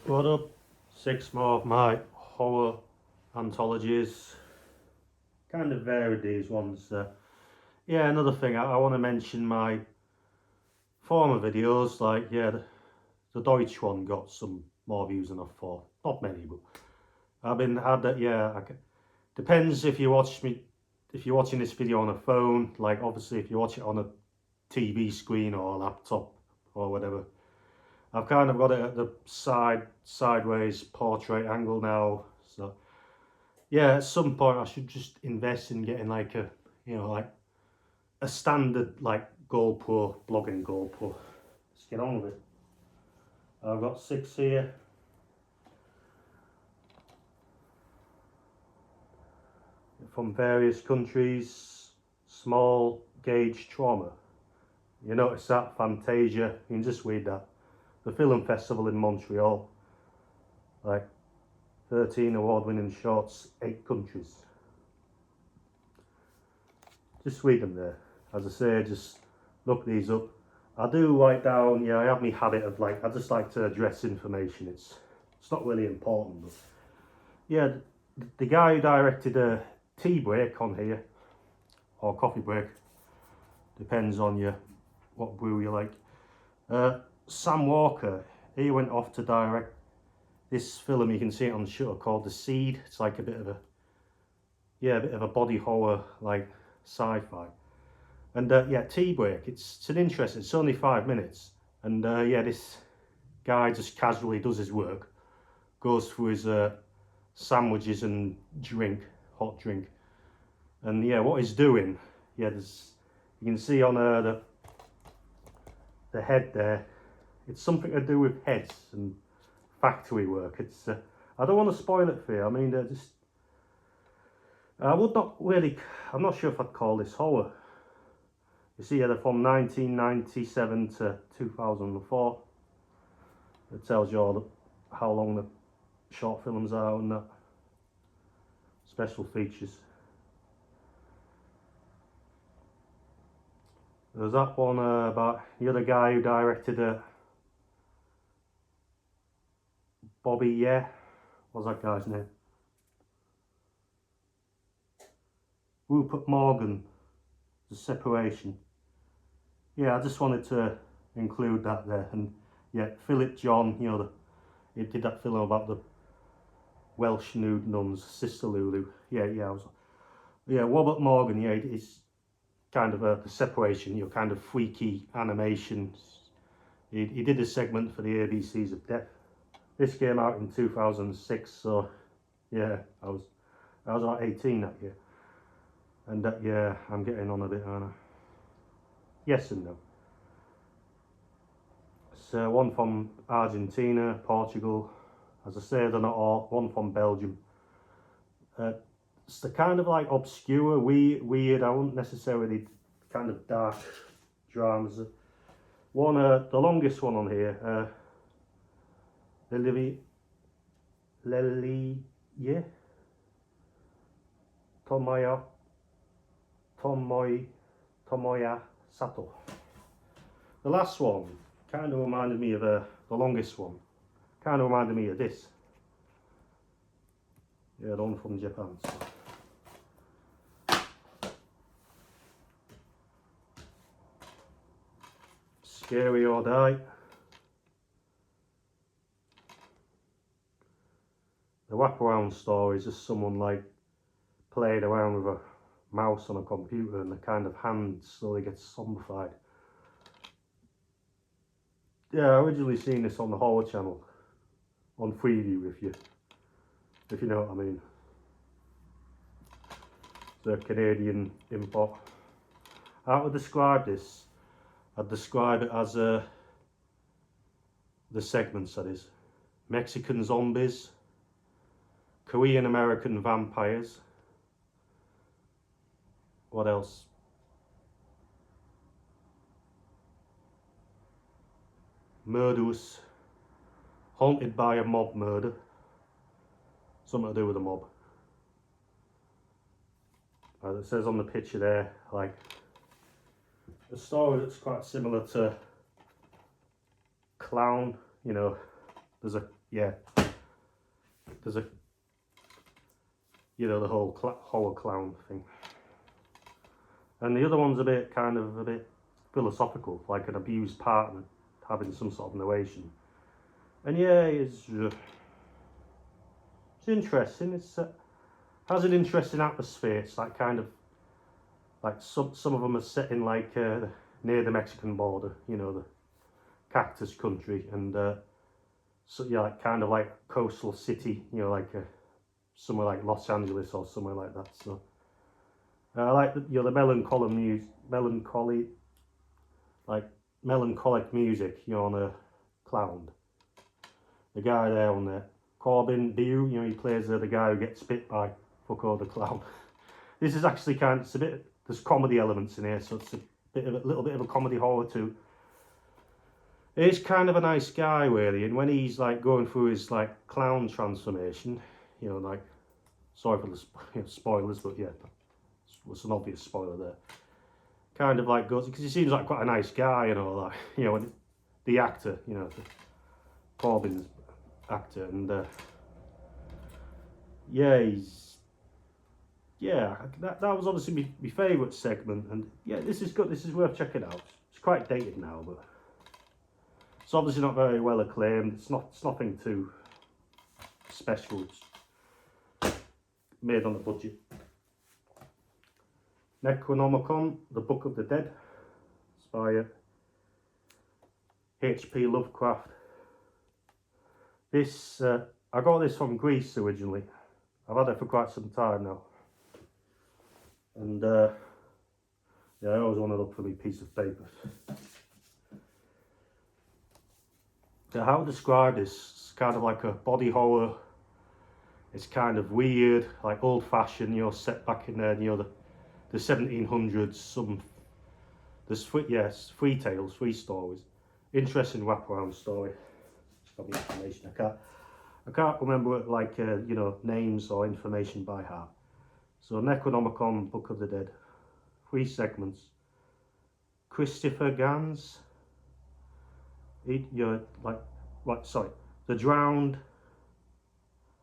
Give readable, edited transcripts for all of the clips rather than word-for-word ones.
What up? 6 more of my horror anthologies. Kind of varied these ones. Yeah, another thing I want to mention my former videos. Like, yeah, the Deutsch one got some more views than I thought. Not many, but had that. Yeah, depends if you watch me. If you're watching this video on a phone, like obviously if you watch it on a TV screen or a laptop or whatever, I've kind of got it at the sideways portrait angle now. So yeah, at some point I should just invest in getting like a, like a standard like GoPro, blogging GoPro. Let's get on with it. I've got 6 here. From various countries, small gauge trauma. You notice that, Fantasia, you can just read that. The film festival in Montreal, like 13 award-winning shorts, 8 countries. Just read them there. As I say, just look these up. I do write down, yeah, I have my habit of like, I just like to address information. It's not really important, but yeah, the guy who directed a tea break on here, or coffee break, depends on you, what brew you like. Sam Walker, he went off to direct this film, you can see it on the shutter, called The Seed. It's like a bit of a body horror, like sci-fi. And yeah, tea break, it's an interesting, it's only 5 minutes. And yeah, this guy just casually does his work, goes through his sandwiches and hot drink. And yeah, what he's doing, yeah, you can see on the head there, it's something to do with heads and factory work. It's I don't want to spoil it for you. I mean, I would not really, I'm not sure if I'd call this horror. You see, they're from 1997 to 2004. It tells you all how long the short films are and that. Special features. There's that one about the other guy who directed Bobby, yeah. What's that guy's name? Rupert Morgan. The Separation. Yeah, I just wanted to include that there. And yeah, Philip John, he did that film about the Welsh nude nuns, Sister Lulu. Yeah, Robert Morgan, yeah, it's kind of the Separation, kind of freaky animation. He did a segment for the ABCs of Death. This came out in 2006, so yeah, I was about 18 that year. And yeah, I'm getting on a bit, aren't I? Yes and no. So one from Argentina, Portugal. As I say, they're not all. One from Belgium. It's the kind of like obscure, weird. I wouldn't necessarily kind of dark dramas. One, the longest one on here. Lily, yeah. Tomoya Sato. The last one kind of reminded me of the longest one. Kind of reminded me of this. Yeah, the one from Japan. So. Scary or Die. The wraparound story is just someone like playing around with a mouse on a computer and the kind of hand slowly gets zombified. Yeah, I originally seen this on the horror channel on Freeview, if you know what I mean. The Canadian import. How to describe this? I'd describe it as the segments, that is. Mexican zombies, Korean American vampires. What else? Murderous, haunted by a mob murder. Something to do with a mob. It says on the picture there, like, a story that's quite similar to Clown. There's a yeah, there's a, you know, the whole horror clown thing. And the other one's a bit philosophical, like an abused partner having some sort of narration. And yeah, it's interesting. It's has an interesting atmosphere. It's like kind of like some of them are set in like near the Mexican border, you know, the cactus country, and so yeah, like kind of like coastal city, you know, like somewhere like Los Angeles or somewhere like that. So I like the, you know, the melancholic music, you know, on a clown. The guy there on there, Corbin Liu, you know, he plays the guy who gets bit by Fucko the clown. This is actually kind of, it's a bit, there's comedy elements in here, so it's a little bit of a comedy horror too. He's kind of a nice guy really, and when he's like going through his like clown transformation, you know, like, sorry for the spoilers, but yeah, it's an obvious spoiler there. Kind of like goes, because he seems like quite a nice guy and all that, you know, and the actor, you know, Corbin's actor, and yeah, that was obviously my favourite segment, and yeah, this is good, this is worth checking out. It's quite dated now, but it's obviously not very well acclaimed. It's nothing too special. It's made on a budget. Necronomicon, The Book of the Dead. It's by H.P. Lovecraft. This I got this from Greece originally. I've had it for quite some time now, and yeah, I always want to look for my piece of paper. So how to describe this? It's kind of like a body horror. It's kind of weird, like old-fashioned, you know, set back in there, you know, the 1700s. There's three tales, three stories. Interesting wraparound story. It's got the information. I can't remember like you know, names or information by heart. So Necronomicon, Book of the Dead, 3 segments. Christopher Gans. You're like, sorry, The Drowned,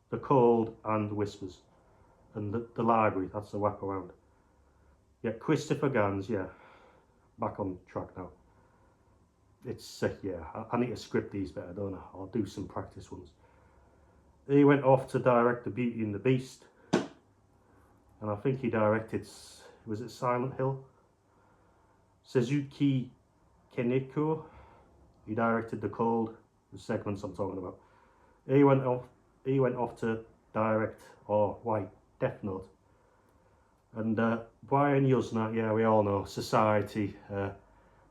The Cold, and Whispers, and the library. That's the wraparound. Yeah, Christopher Gans. Yeah, back on track now. It's yeah, I need to script these better, don't I? I'll do some practice ones. He went off to direct The Beauty and the Beast, and I think he directed, was it Silent Hill? Suzuki Keniko. He directed The Cold, the segments I'm talking about. He went off to direct Death Note. And Brian Yuzna, yeah, we all know, Society,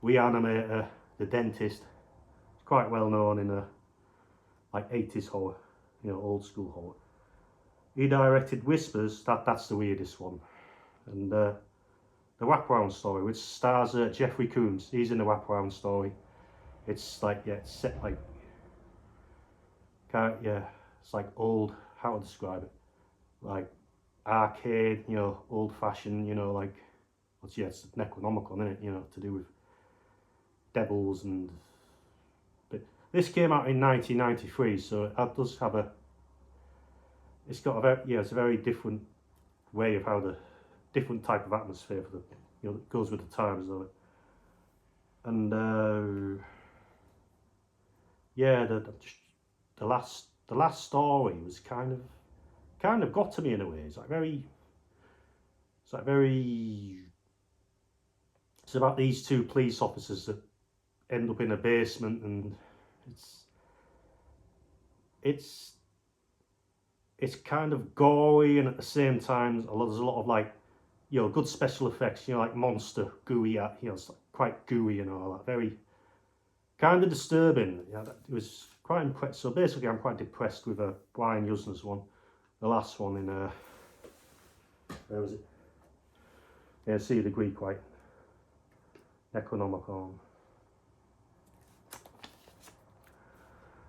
Reanimator, The Dentist. It's quite well known in like 80s horror, you know, old school horror. He directed Whispers, that's the weirdest one. And the wraparound story, which stars Jeffrey Combs. He's in the wraparound story. It's like, yeah, it's set like, yeah, it's like old, how to describe it, like arcade, you know, old fashioned, you know, like, yeah, it's Necronomicon, isn't it, you know, to do with devils. And but this came out in 1993, so it does have it's got a very, yeah, it's a very different way of how different type of atmosphere for the, you know, that goes with the times, though. And yeah, the last story was kind of got to me in a way. It's about these 2 police officers that end up in a basement, and it's kind of gory, and at the same time there's a lot of like, you know, good special effects, you know, like monster gooey, you know, it's like quite gooey and all that, very kind of disturbing. Yeah, it was quite impressed. So basically, I'm quite depressed with Brian Yuzna's one, the last one in where was it? Yeah, see the Greek white, Necronomicon.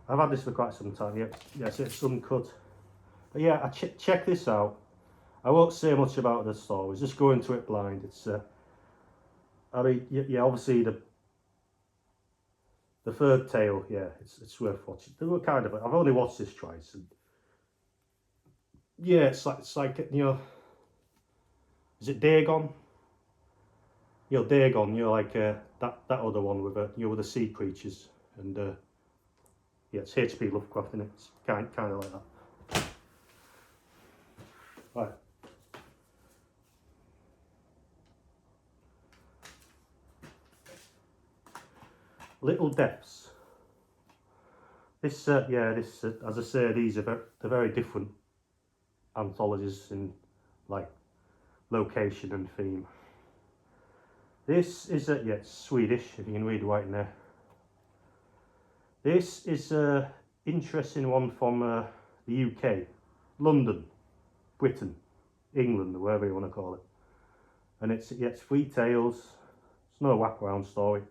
I've had this for quite some time. Yeah, so it's uncut. But yeah, check this out. I won't say much about the stories. Just go into it blind. It's I mean, yeah, obviously The third tale, yeah, it's worth watching. They were kind of, I've only watched this twice, and yeah, it's like you know, is it Dagon? You know, Dagon. You know, like that other one with you know, with the sea creatures, and yeah, it's H.P. Lovecraft, and it's kind of like that. Right. Little Deaths. This, yeah, this, as I say, these are they're very different anthologies in like location and theme. This is yeah, it's Swedish, if you can read right in there. This is a interesting one from the UK, London, Britain, England, or wherever you want to call it. And it's, yeah, it's 3 tales. It's no wraparound story.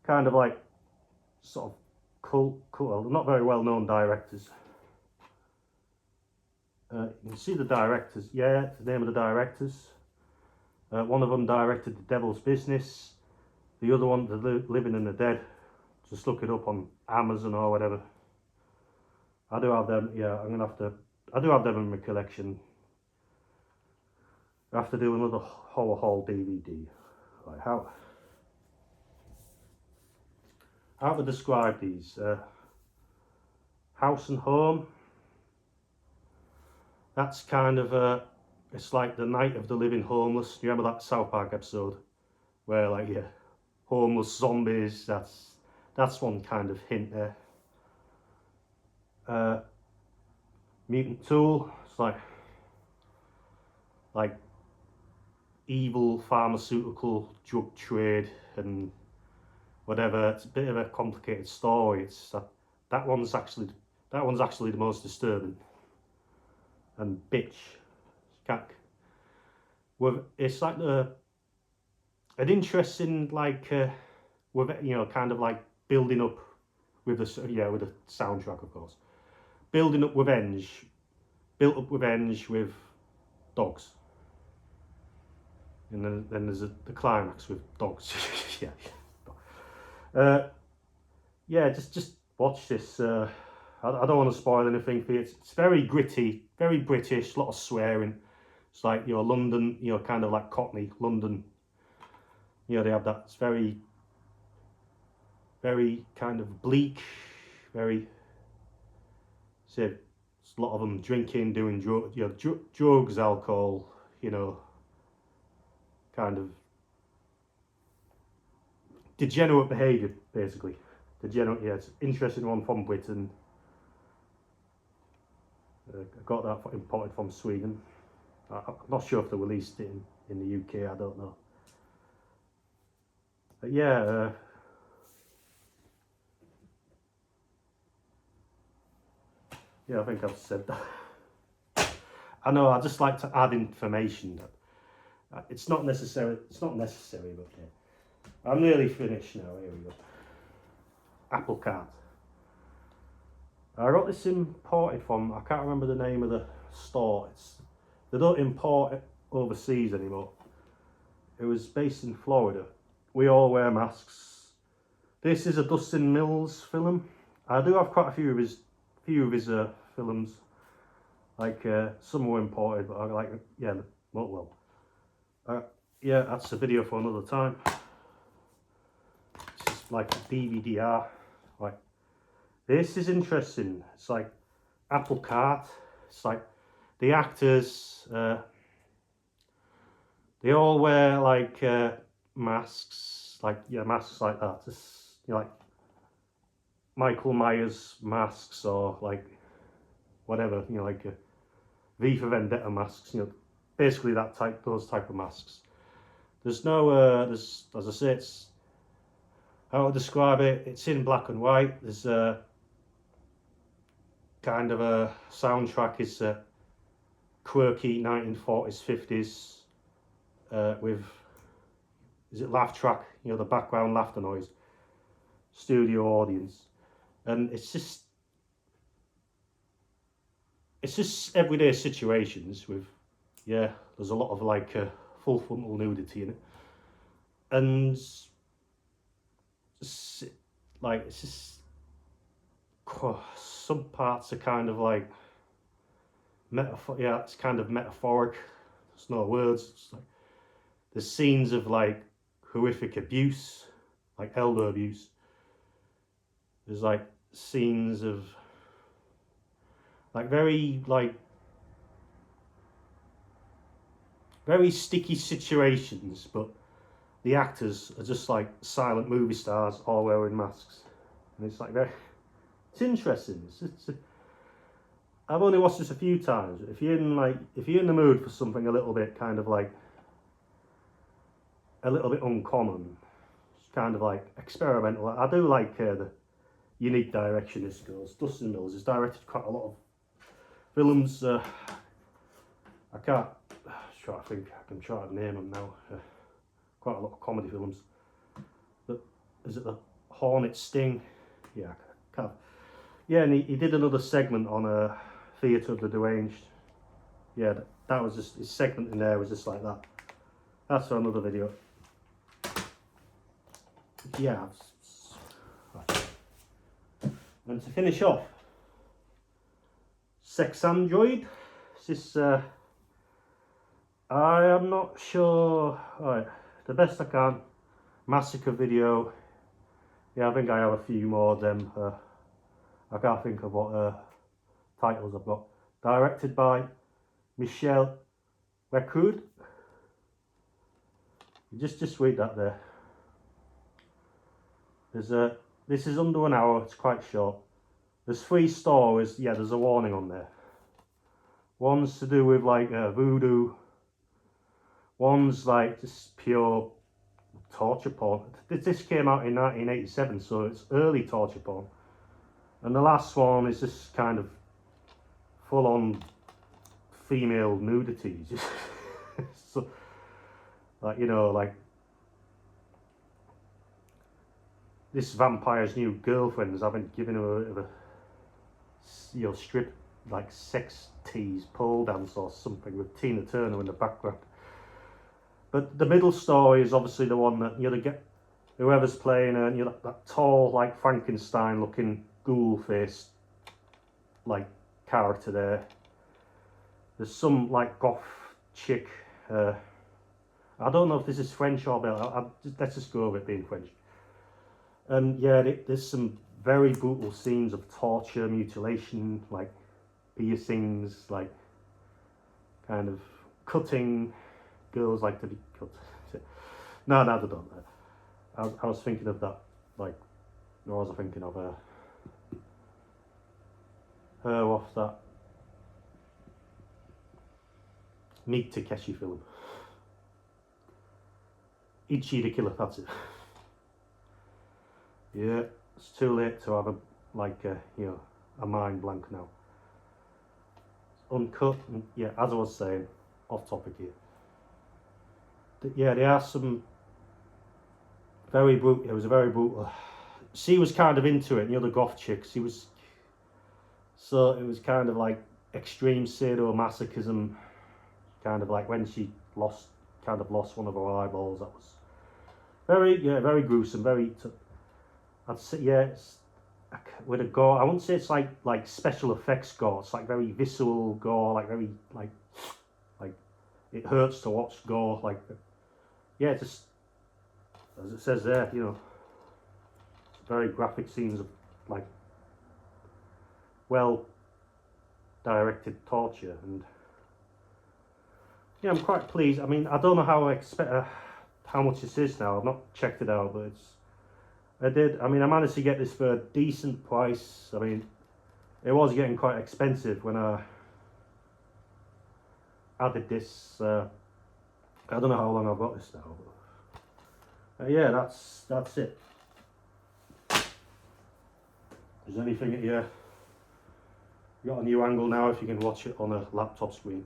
Kind of like sort of cult, not very well known directors. You can see the directors, yeah, the name of the directors. One of them directed The Devil's Business. The other one, The Living and the Dead. Just look it up on Amazon or whatever. I do have them, yeah, I do have them in my collection. I have to do another horror hall DVD. Right, how to describe these? House and Home. That's kind of it's like the Night of the Living Homeless. Do you remember that South Park episode where, like, yeah, homeless zombies? That's one kind of hint there. Mutant Tool. It's like evil pharmaceutical drug trade and whatever. It's a bit of a complicated story. It's that one's actually the most disturbing. And Bitch, it's like an interesting, like with, you know, kind of like building up with the, yeah, with the soundtrack, of course, built up revenge with dogs, and then there's the climax with dogs. Yeah. Yeah, just watch this. I don't want to spoil anything for you. It's very gritty, very British, a lot of swearing. It's like, you know, London, you know, kind of like Cockney, London. You know, they have that, it's very kind of bleak, very, say, a lot of them drinking, doing drugs, alcohol, you know, kind of degenerate behaviour, basically. Degenerate, yeah, it's an interesting one from Britain. I got that imported from Sweden. I'm not sure if they released it in the UK, I don't know. But yeah, yeah, I think I've said that. I know, I just like to add information. It's not necessary, but yeah. I'm nearly finished now, here we go. Apple Cart. I got this imported from, I can't remember the name of the store. They don't import it overseas anymore. It was based in Florida. We all wear masks. This is a Dustin Mills film. I do have quite a few of his films. Like some were imported, but I like, yeah, well. Yeah, that's a video for another time. This is like a DVD-R. Like, this is interesting. It's like Apple Cart. It's like the actors, they all wear like masks, like, yeah, masks like that. Just, you know, like Michael Myers masks, or like whatever, you know, like V for Vendetta masks. You know, basically those type of masks. There's no, there's, as I say, it's, how to describe it, it's in black and white. There's kind of a soundtrack is quirky 1940s, 50s, with, is it laugh track, you know, the background laughter noise, studio audience, and it's just everyday situations with, yeah, there's a lot of like full frontal nudity in it, and like, it's just, some parts are kind of like metaphor. Yeah, it's kind of metaphoric. There's no words. It's like there's scenes of like horrific abuse, like elder abuse. There's like scenes of like very sticky situations, but the actors are just like silent movie stars all wearing masks, and it's like it's interesting. I've only watched this a few times. If you're in the mood for something a little bit kind of like a little bit uncommon, it's kind of like experimental. I do like the unique direction this goes. Dustin Mills has directed quite a lot of films. I can't. I think I can try to name them now. Quite a lot of comedy films. Is it the Hornet Sting? Yeah, I can't. Yeah, and he did another segment on a Theatre of the Deranged. Yeah, that was just his segment in there was just like that. That's for another video. Yeah. And to finish off, Sexandroide. This I am not sure. Alright, the best I can. Massacre video. Yeah, I think I have a few more of them. I can't think of what titles I've got. Directed by Michel Recrude. Just read that there. This is under an hour. It's quite short. There's 3 stories. Yeah, there's a warning on there. One's to do with like voodoo. One's like just pure torture porn. This came out in 1987, so it's early torture porn. And the last one is just kind of full-on female nudity. Just so, like, you know, like this vampire's new girlfriend is given her a bit of a, you know, strip like sex tease pole dance or something with Tina Turner in the background. But the middle story is obviously the one that, you know, whoever's playing her, you know, that tall, like Frankenstein looking ghoul faced like character there. There's some like goth chick. I don't know if this is French or Belgian. Let's just go with it being French. And yeah, there's some very brutal scenes of torture, mutilation, like piercings, like kind of cutting. Girls like to be cut. No, they don't. I was thinking of that, like, what was I thinking of? Her off that Meet Takeshi film. Ichi The Killer, that's it. Yeah, it's too late to have you know, a mind blank now. It's uncut, and yeah, as I was saying, off topic here. Yeah, there are some very brutal. It was a very brutal. She was kind of into it, you know, the goth chick. She was. So it was kind of like extreme sadomasochism, kind of like when she lost one of her eyeballs. That was very gruesome. I'd say, yeah, it's with a gore. I wouldn't say it's like special effects gore. It's like very visceral gore, like very like it hurts to watch gore. Like, yeah, just as it says there, you know, very graphic scenes of like well directed torture, and yeah, I'm quite pleased. I mean, I don't know how much this is now. I've not checked it out, but I managed to get this for a decent price. I mean, it was getting quite expensive when I did this. I don't know how long I've got this now, but yeah, that's it. Is there anything that you got a new angle now? If you can watch it on a laptop screen,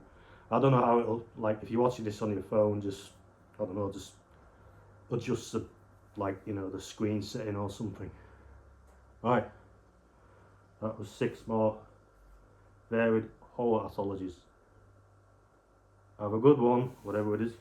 I don't know how it'll, like, if you're watching this on your phone, just, I don't know, just adjust the, like, you know, the screen setting or something. Right, that was 6 more varied horror anthologies. Have a good one, whatever it is.